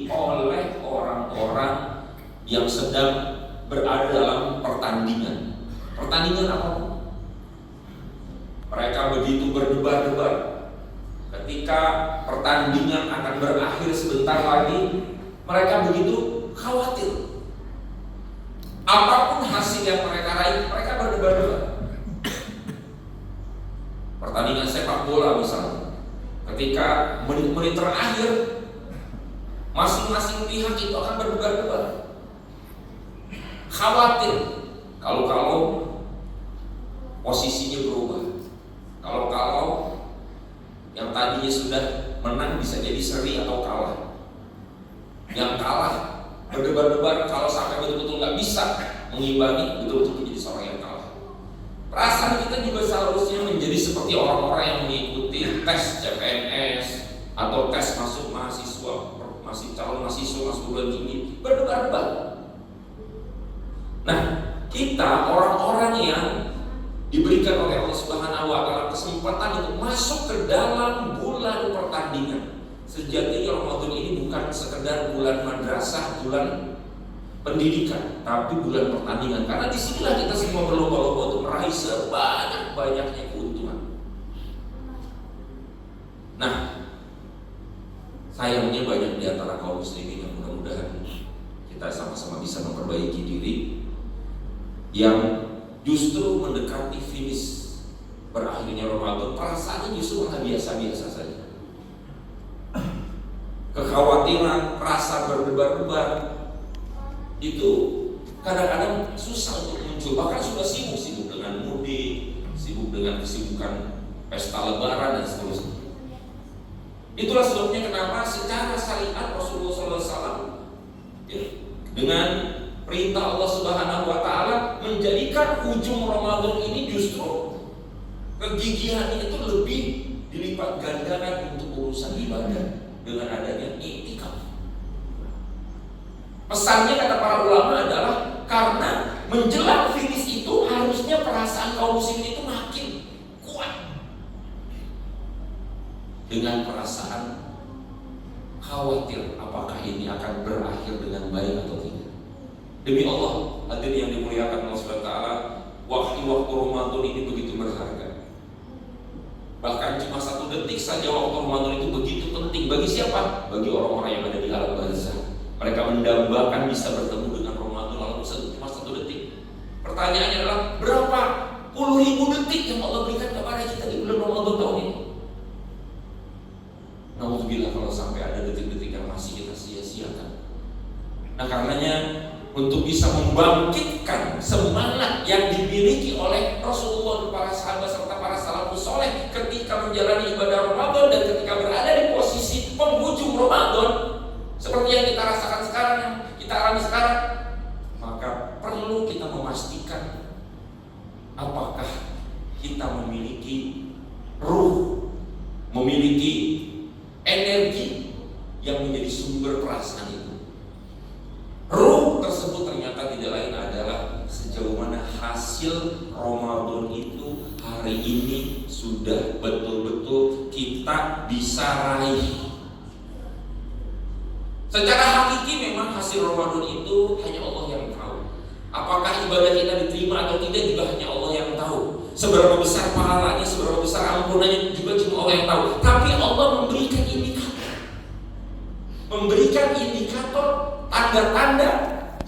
oleh orang-orang yang sedang berada dalam pertandingan. Pertandingan apa? Mereka begitu berdebar-debar. Ketika pertandingan akan berakhir sebentar lagi, mereka begitu khawatir. Apapun hasil yang mereka raih, mereka berdebar-debar. Pertandingan sepak bola misalnya, ketika menit-menit terakhir, masing-masing pihak itu akan berdebar-debar, khawatir kalau posisinya berubah, kalau yang tadinya sudah menang bisa jadi seri atau kalah. Yang kalah berdebar-debar kalau sampai betul-betul nggak bisa mengimbangi, betul-betul menjadi seorang yang kalah. Perasaan kita juga seharusnya menjadi seperti orang-orang yang mengikuti tes CPNS atau tes masuk mahasiswa, calon mahasiswa masuk perguruan tinggi, berdebar-debar. Nah, kita orang-orang yang diberikan oleh Allah Subhanahu wa Ta'ala kesempatan untuk masuk ke dalam bulan pertandingan. Sejatinya Ramadan ini bukan sekedar bulan madrasah, bulan pendidikan, tapi bulan pertandingan. Karena disinilah kita semua berlomba-lomba untuk meraih sebanyak-banyaknya keuntungan. Nah, sayangnya banyak di antara kaum muslimin yang mudah-mudahan kita sama-sama bisa memperbaiki diri, yang justru mendekati finish berakhirnya Ramadan, perasaannya justru malah biasa-biasa saja. Kekhawatiran, rasa berdebar-debar itu kadang-kadang susah untuk muncul. Bahkan sudah sibuk dengan mudik, sibuk dengan kesibukan pesta lebaran dan seterusnya. Itulah sebabnya kenapa secara syariat Rasulullah SAW dengan perintah Allah Subhanahu wa Ta'ala menjadikan ujung Ramadan ini justru kegigihannya itu lebih dilipat gandakan untuk urusan ibadah dengan adanya i'tikaf. Pesannya kata para ulama adalah karena menjelang finish itu harusnya perasaan kaum muslimin itu makin kuat dengan perasaan khawatir apakah ini akan berakhir dengan baik atau tidak. Demi Allah, hadirin yang dimuliakan Allah Subhanahu wa Ta'ala, waktu Ramadan ini begitu berharga. Bahkan cuma 1 detik saja waktu Ramadan itu begitu penting. Bagi siapa? Bagi orang-orang yang ada di alam barzah. Mereka mendambakan bisa bertemu dengan Ramadan dalam cuma 1 detik. Pertanyaannya adalah berapa puluh ribu detik yang Allah berikan kepada kita di bulan Ramadan tahun ini? Nauzubillah kalau sampai ada detik-detik yang masih kita sia-siakan. Nah, karenanya untuk bisa membangkitkan semangat yang dimiliki oleh Rasulullah, para sahabat serta para salafus soleh ketika menjalani ibadah Ramadan dan ketika berada di posisi penghujung Ramadan seperti yang kita rasakan sekarang, yang kita alami sekarang, maka perlu kita memastikan apakah kita memiliki ruh, memiliki energi yang menjadi sumber perasaan itu. Ruh tersebut ternyata tidak lain adalah sejauh mana hasil Ramadan itu hari ini sudah betul-betul kita bisa raih. Secara hakiki memang hasil Ramadan itu hanya Allah yang tahu. Apakah ibadah kita diterima atau tidak juga hanya Allah yang tahu. Seberapa besar pahalanya, seberapa besar ampunannya juga cuma Allah yang tahu. Tapi Allah memberikan indikator, tanda-tanda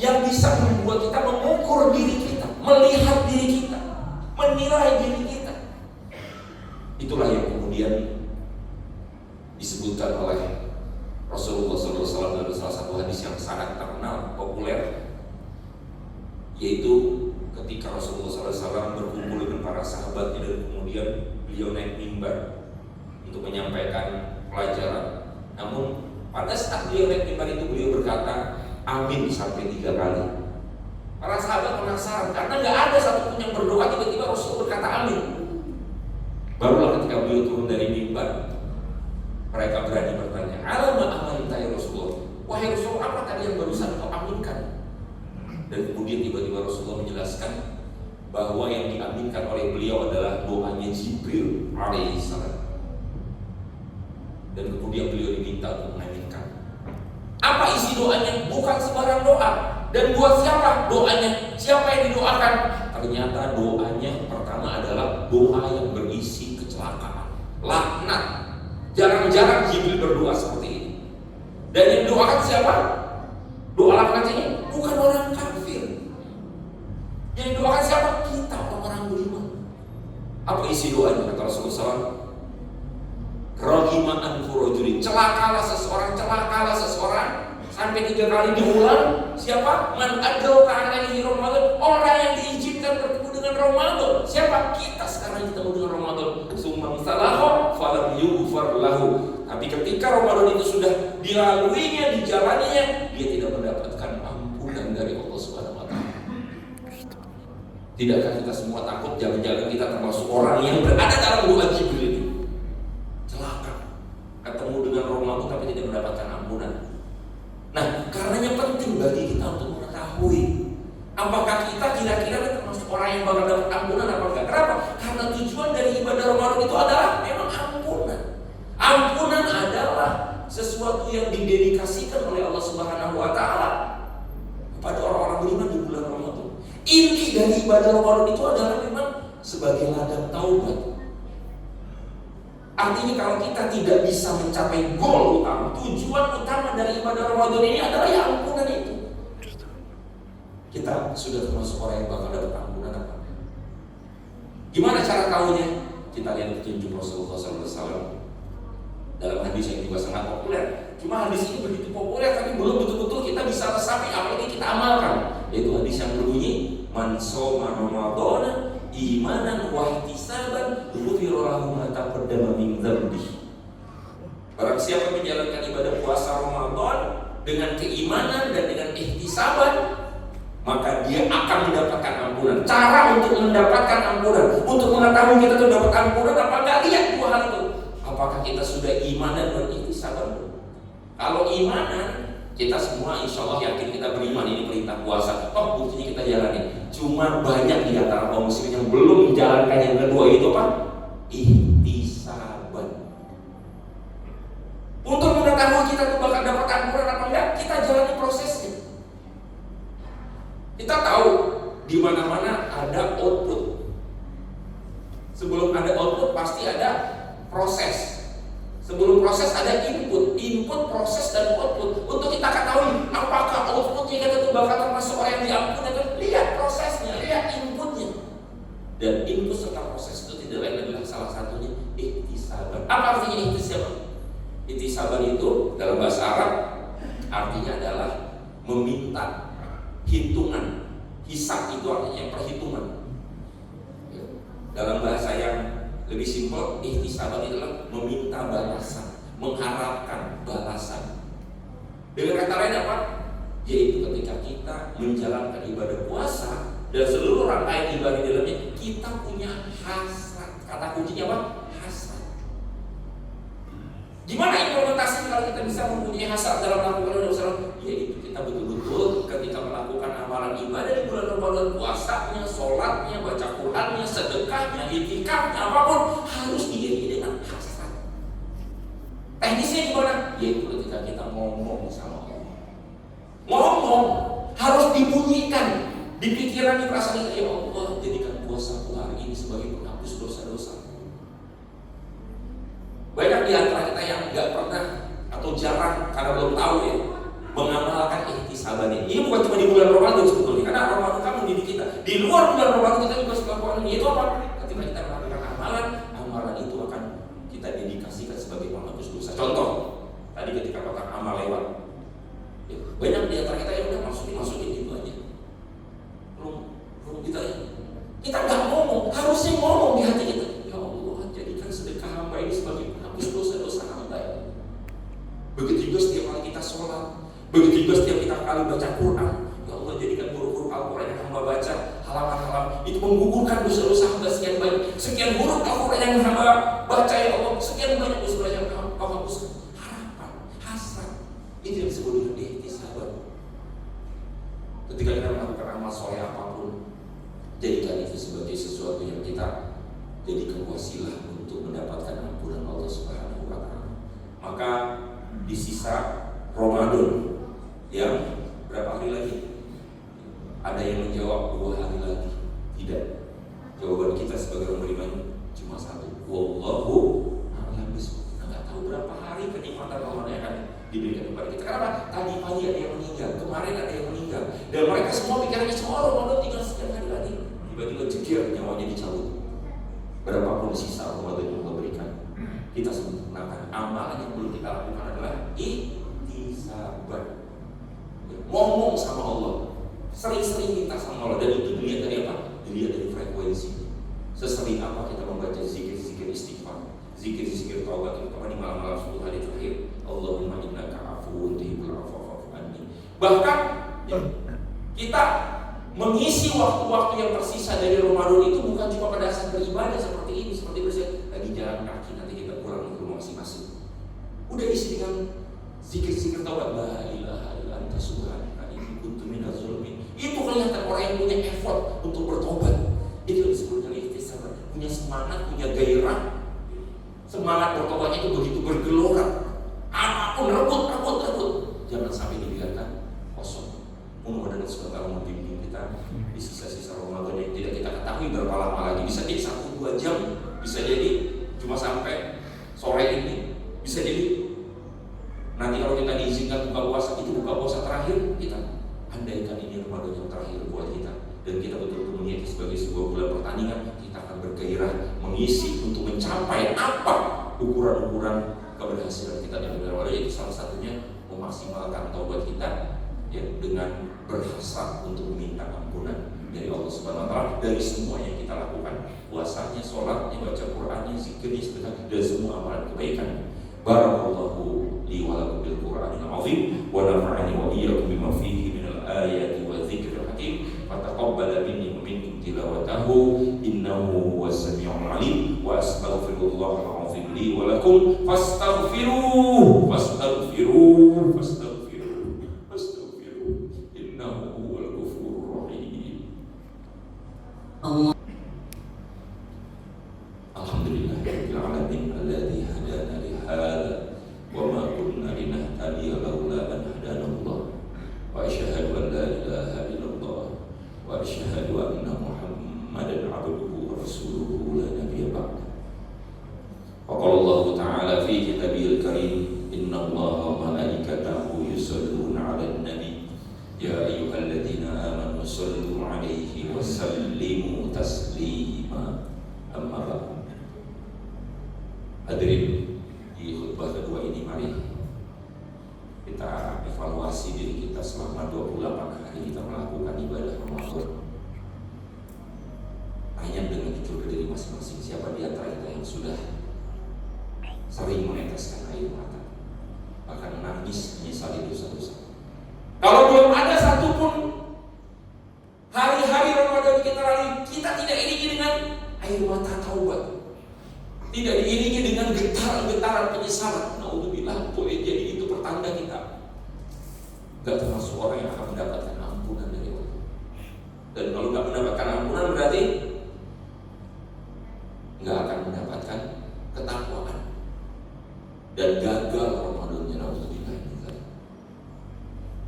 yang bisa membuat kita mengukur diri kita, melihat diri kita, menilai diri kita. Itulah yang kemudian disebutkan oleh Rasulullah SAW dalam salah satu hadis yang sangat terkenal, populer, yaitu ketika Rasulullah SAW berkumpul dengan para sahabatnya dan kemudian beliau naik mimbar untuk menyampaikan pelajaran. Namun pada saat beliau naik mimbar itu beliau berkata amin sampai 3 kali. Para sahabat penasaran karena nggak ada satupun yang berdoa tiba-tiba Rasul berkata amin. Barulah ketika beliau turun dari mimbar, mereka berani bertanya, "Alama amalta ya Rasulullah?" Wahai Rasul, apa tadi yang barusan kau aminkan? Dan kemudian tiba-tiba Rasulullah menjelaskan bahwa yang diaminkan oleh beliau adalah doanya Jibril alaihissalam. Dan kemudian beliau diminta untuk mengaminkan. Apa doanya bukan sembarang doa. Dan buat siapa doanya? Siapa yang didoakan? Ternyata doanya pertama adalah doa yang berisi kecelakaan, laknat. Jarang-jarang Jibril berdoa seperti ini. Dan yang didoakan siapa? Doa laknat ini bukan orang kafir. Yang didoakan siapa? Kita, orang-orang beriman. Apa isi doanya? Kata Rasulullah SAW, Rahimah anfurojuri, celakalah seseorang sampai 3 kali diulang. Siapa? Man adrota alaihi Ramadan, orang yang diizinkan bertemu dengan Ramadan. Siapa? Kita sekarang ketemu dengan Ramadan. Summa salahu falam yughfar lahu. Tapi ketika Ramadan itu sudah dilaluinya, dijalaninya, dia tidak mendapatkan ampunan dari Allah Subhanahu wa taala. Tidakkah kita semua takut jangan-jangan kita termasuk orang yang berada dalam doa Jibril ini? Ketemu dengan Ramadan tapi tidak mendapatkan ampunan. Nah, karenanya penting bagi kita untuk mengetahui apakah kita kira-kira termasuk orang yang bakal dapat ampunan apa enggak. Kenapa? Karena tujuan dari ibadah Ramadan itu adalah memang ampunan. Ampunan adalah sesuatu yang didedikasikan oleh Allah Subhanahu wa taala kepada orang-orang beriman di bulan Ramadan. Inti dari ibadah Ramadan itu adalah memang sebagai ladang taubat. Artinya kalau kita tidak bisa mencapai goal utama, tujuan utama dari ibadah Ramadan ini adalah ya ampunan itu. Kita sudah termasuk orang yang bakal dapat ampunan apa? Gimana cara tahunya? Kita lihat petunjuk Rasulullah SAW dalam hadis yang juga sangat populer. Cuma hadis ini begitu populer tapi belum betul-betul kita bisa resapi apa ini kita amalkan. Yaitu hadis yang berbunyi, Man shoma Ramadana imanan wa ihtisaban ghufira lahu ma taqaddama min dzambihi. Barang siapa menjalankan ibadah puasa Ramadan dengan keimanan dan dengan ihtisaban, maka dia akan mendapatkan ampunan. Cara untuk mendapatkan ampunan, untuk mengetahui kita itu dapat ampunan apa enggak, lihat 2 hal itu. Apakah kita sudah imanan dan ihtisaban? Kalau imanan, kita semua insya Allah yakin kita beriman ini perintah puasa. Toh buktinya kita jalani. Cuma banyak di antara kaum muslimin yang belum menjalankan yang kedua itu apa? Ihtisaban. Untuk mengetahui kita itu bakal dapat ampunan apa enggak, kita jalani prosesnya. Kita tahu di mana-mana ada output. Sebelum ada output pasti ada proses. Sebelum proses ada input, proses dan output. Untuk kita ketahui apakah outputnya kita itu bakal termasuk orang yang diampuni, itu lihat prosesnya, lihat inputnya. Dan input serta proses itu tidak lain adalah salah satunya ihtisaban. Apa artinya ihtisaban? Ihtisaban itu dalam bahasa Arab artinya adalah meminta hitungan. Hisab itu artinya perhitungan. Dalam bahasa yang lebih simpel, ihtisaban adalah meminta balasan, mengharapkan balasan. Dengan kata lain apa? Yaitu ketika kita menjalankan ibadah puasa dan seluruh rangkaian ibadah di dalamnya, kita punya hasrat. Kata kuncinya apa? Hasrat. Gimana implementasi kalau kita bisa mempunyai hasrat dalam melakukan ibadah puasa? Yaitu kita betul-betul ketika melakukan amalan ibadah di bulan Ramadan, puasanya, sholatnya, baca Qur'annya, sedekahnya, itikafnya, apapun harus diiringi dengan hasrat. Teknisnya gimana? Yaitu ketika kita ngomong sama Allah. Ngomong harus dibunyikan di pikiran, di perasaan kita. Ya Allah, jadikan puasaku hari ini sebagai penghapus dosa-dosa. Banyak di antara kita yang nggak pernah atau jarang karena belum tahu ya mengamalkan ihtisaban ini. Ini bukan cuma di bulan Ramadan sebetulnya, karena Ramadan kan mendidik kita. Di luar bulan Ramadan kita juga melakukan ini. Itu apa? Ketika kita melakukan amalan itu akan kita dedikasikan sebagai penghapus dosa. Contoh, tadi ketika kotak amal lewat, ya, banyak di antara kita yang udah masukin gitu aja. Belum kita ya. Kita nggak ngomong, harusnya ngomong di hati kita. Ya Allah, jadikan sedekah hamba ini sebagai penghapus dosa-dosa hamba ya. Begitu juga setiap kali kita sholat, begitu juga setiap kita kali baca Quran. Ya Allah, jadikan huruf-huruf Al-Quran yang hamba baca, halaman-halaman itu menggugurkan dosa-dosa hamba sekian banyak. Sekian huruf Al-Quran yang hamba baca, ya Allah, sekian banyak dosa yang hamba hapuskan. Harapan, hasrat, itu yang disebut dengan ihtisaban. Ketika kita melakukan amal soleh apapun, jadikan itu sebagai sesuatu yang kita jadikan wasilah untuk mendapatkan ampunan Allah Subhanahu wa taala. Maka di sisa Ramadan ya diberikan kepada kita. Kenapa? Tadi pagi ada yang meninggal, kemarin ada yang meninggal, dan mereka semua pikirannya semua Ramadan tinggal sekian hari lagi. Tiba-tiba jekir nyawanya dicabut. Berapapun sisa Ramadan yang Allah berikan, kita sempurnakan. Amalan yang perlu kita lakukan adalah ihtisaban. Ngomong sama Allah, sering-sering minta sama Allah, dan itu dilihat dari apa? Dilihat dari frekuensi. Sesering apa kita membaca zikir-zikir istighfar, zikir-zikir taubat, terutama di malam-malam 10 hari terakhir. Allahumma innaka afuwwun tuhibbul afwa fa'fu anni. Bahkan kita mengisi waktu-waktu yang tersisa dari Ramadan itu bukan cuma pada saat beribadah seperti ini, seperti bersih lagi jalan kaki, nanti kita pulang ke rumah masing-masing. Udah isi dengan zikir-zikir taubat, la ilaha illa anta subhanaka inni kuntu minaz zalimin. Itu kelihatan orang yang punya effort untuk bertobat. Itu yang disebut dengan ihtisaban, punya semangat, punya gairah. Semangat bertobatnya itu begitu bergelora. Apapun rebut. Jangan sampai dibiarkan kosong. Mudah-mudahan Allah membimbing kita di sisa-sisa Ramadan yang tidak kita ketahui berapa lama lagi. Bisa jadi 1-2 jam, bisa jadi cuma sampai sore ini, bisa jadi nanti kalau kita diizinkan buka puasa, itu buka puasa terakhir kita. Andaikan ini Ramadan yang terakhir buat kita, dan kita betul-betul melihat sebagai sebuah bulan pertandingan, kita akan bergairah mengisi untuk mencapai apa ukuran-ukuran keberhasilan kita dalam bulan Ramadan. Yaitu salah satunya memaksimalkan taubat kita, ya, dengan berhasrat untuk meminta ampunan dari Allah Subhanahu wa taala dari semua yang kita lakukan, puasanya, sholatnya, baca Qur'annya, zikirnya, sedekah, dan semua amalan kebaikan. Barakallahu li wa lakum bil Qur'anil azim wa nafa'ani wa iyyakum bima fihi minal ayati wa dzikril hakim. Fataqabbal minni wa minkum tilawatahu innahu huwas samiul alim. Wa astaghfirullahal azim li wa lakum fastaghfiruhu innahu huwal ghafurur rahim. Alhamdulillahirabbil alamin alladzi hadana li hadza wa ma kunna linahtadiya laula an hadana Allah. Wa asyhadu an la ilaha illallah wa asyhadu anna Muhammadan abduhu wa rasuluhu la nabiyya ba'da. Wa qala Allah ta'ala fi kitabihil karim innallaha wa malaikatahu yusholluna 'alan nabi ya ayyuhalladzina amanu shollu 'alaihi wa sallimu taslima. Amma ba'd. Hadirin, di khutbah kedua ini mari kita evaluasi diri kita selama 28 hari kita melakukan ibadah Ramadan. Tanya dengan jujur ke diri masing-masing, siapa di antara kita yang sudah sering meneteskan air mata, bahkan nangis menyesali dosa-dosa. Kalau belum ada satupun hari-hari Ramadan kita lalui, kita tidak iringi dengan air mata taubat, tidak diiringi dengan getaran-getaran penyesalan. Naudzubillah, boleh jadi itu pertanda kita gak termasuk orang yang akan mendapatkan ampunan dari Allah. Dan kalau gak mendapatkan ampunan berarti gak akan mendapatkan ketakwaan dan gagal Ramadannya. Naudzubillah.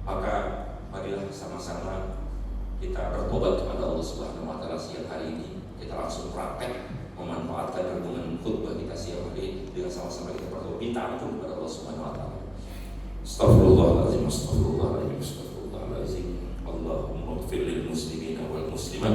Maka marilah sama-sama kita bertobat kepada Allah Subhanahu wa taala siang hari ini. Kita langsung praktek memanfaatkan renungan khutbah kita siang hari dengan sama-sama kita berdoa minta ampun kepada Allah Subhanahu wa taala. Astaghfirullahaladzim, astaghfirullahaladzim. Allahumma ighfir lil muslimina wal muslimat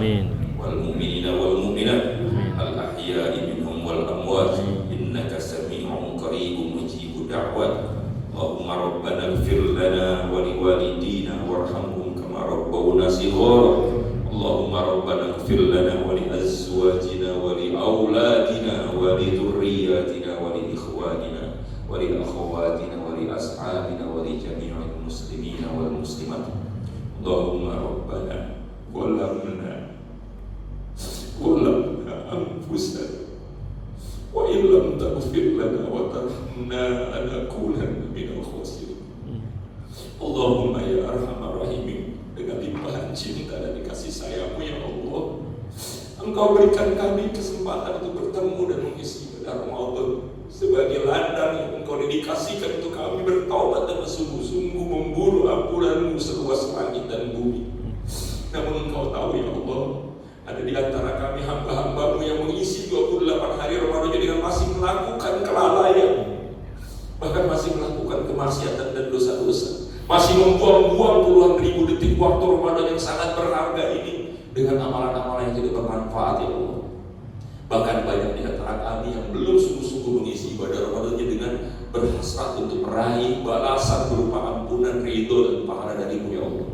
wal mu'minina wal mu'minat al ahya'i minhum wal amwat innaka sami'un qaribun mujibud da'wat. Allahumma rabbana ighfir lana wa liwalidina warhamhum kama rabbawna shighara. Allahumma rabbana ighfir lana wa li azwajina wa li auladina wa li dhurriyyatina wa li ikhwanina wa li akhawatina wa li ashabina wa li jami'il muslimina wal muslimat. Allahumma rabbana zalamna anfusana wa in lam taghfir lana wa tarhamna lanakunanna minal khasirin. Allahumma ya arhamar rahimin, dengan limpahan cinta dan kasih sayang-Mu ya Allah, Engkau berikan kami kesempatan untuk bertemu dan mengisi ibadah Ramadan sebagai ladang yang Engkau dedikasikan untuk kami bertaubat dan bersungguh-sungguh memburu ampunan-Mu seluas langit dan bumi. Namun Engkau tahu ya Allah, ada di antara kami hamba-hamba-Mu yang mengisi 28 hari Ramadan dengan masih melakukan kelalaian, bahkan masih melakukan kemaksiatan kemaksiatan dan dosa-dosa, masih membuang-buang puluhan ribu detik waktu Ramadan yang sangat berharga ini dengan amalan-amalan yang tidak bermanfaat ya Allah. Bahkan banyak di antara kami yang belum sungguh-sungguh mengisi ibadah Ramadannya dengan berhasrat untuk meraih balasan berupa ampunan, ridho dan pahala dari-Mu ya Allah.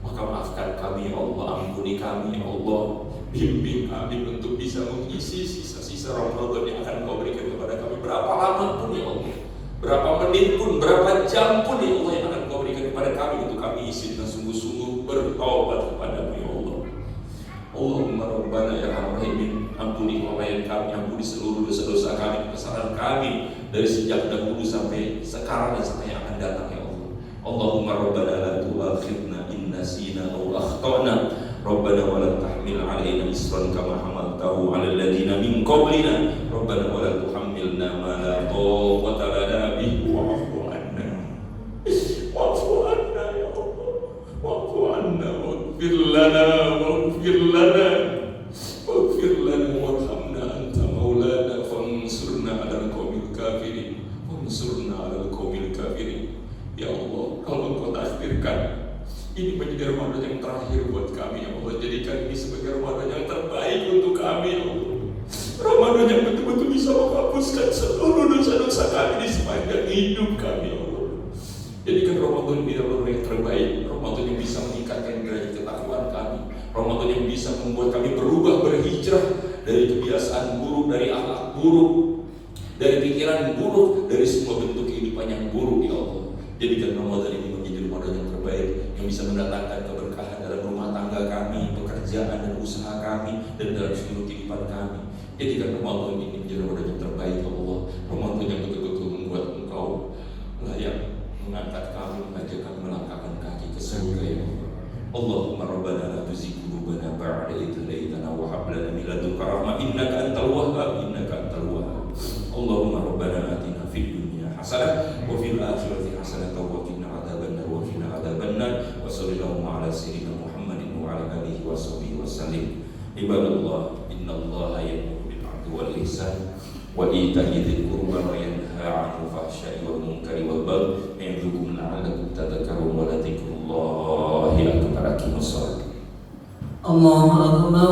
Maka maafkan kami ya Allah, ampuni kami ya Allah, bimbing kami untuk bisa mengisi sisa-sisa Ramadan yang akan Kau berikan kepada kami. Berapa lama pun ya Allah, berapa menit pun, berapa jam pun ya Allah yang akan Kau berikan kepada kami untuk kami isi dengan sungguh-sungguh bertaubat kepada-Mu ya Allah. Allahumma Rabbana ya Ar-Rahimin, ampuni kelalaian kami, ampuni seluruh dosa-dosa kami, kesalahan kami dari sejak dahulu sampai sekarang dan sampai yang akan datang ya Allah. Allahumma Rabbana la tu'akhidna in nasina aw akhtana, Rabbana wa la tahmil 'alaina isran kama hamaltahu 'alal ladzina min qablina, Rabbana wa la tuhammilna ma la taqata lana bihi wa'fu 'anna. Wa'fu 'anna ya Allah. Wa'fu 'anna waghfir lana waghfir lana warhamna anta maulana fansurna 'alal qaumil kafirin. Fansurna 'alal qaumil kafirin. Ya Allah, kalau Engkau takdirkan ini menjadi Ramadan yang terakhir buat kami ya Allah, jadikan ini sebagai Ramadan yang terbaik untuk kami ya Allah. Ramadan yang betul-betul bisa menghapuskan seluruh dosa-dosa kami di sepanjang hidup kami ya Allah. Jadikan Ramadan ini Ramadan yang terbaik, Ramadan yang bisa meningkatkan derajat ketakwaan kami, Ramadan yang bisa membuat kami berubah, berhijrah dari kebiasaan buruk, dari akhlak buruk, dari pikiran buruk, dari semua bentuk kehidupan yang buruk ya Allah. Jadikan Ramadan ini menjadi Ramadan yang terbaik, yang bisa mendatangkan keberkahan dalam rumah tangga kami, pekerjaan dan usaha kami, dan dalam seluruh kehidupan kami. Jadikan Ramadan ini menjadi Ramadan yang terbaik ya Allah, Ramadan yang betul-betul membuat Engkau layak mengangkat kami, mengajak kami melangkahkan kaki ke surga ya Allah. Allahumma Rabbana la tuzigh qulubana ba'da idh hadaytana wa hab lana min ladunka rahmah innaka antal wahhab innaka antal wahhab. Allahumma Rabbana atina fid dunya hasanah wa fil akhirati hasanah wa qina adzabannar wa qina adzabannar wa sallallahu ala sayyidina Muhammadin wa ala alihi wa sahbihi wasallim. Ibadallah, innallaha ya'muru bil 'adli wal ihsan wa ita'i dzil qurba wa yanha 'anil fahsya'i wal munkari wal baghi ya'idzukum la'allakum tadhakkarun wa la dzikrullahi akbar. Aqimus shalah. Allahu akbar.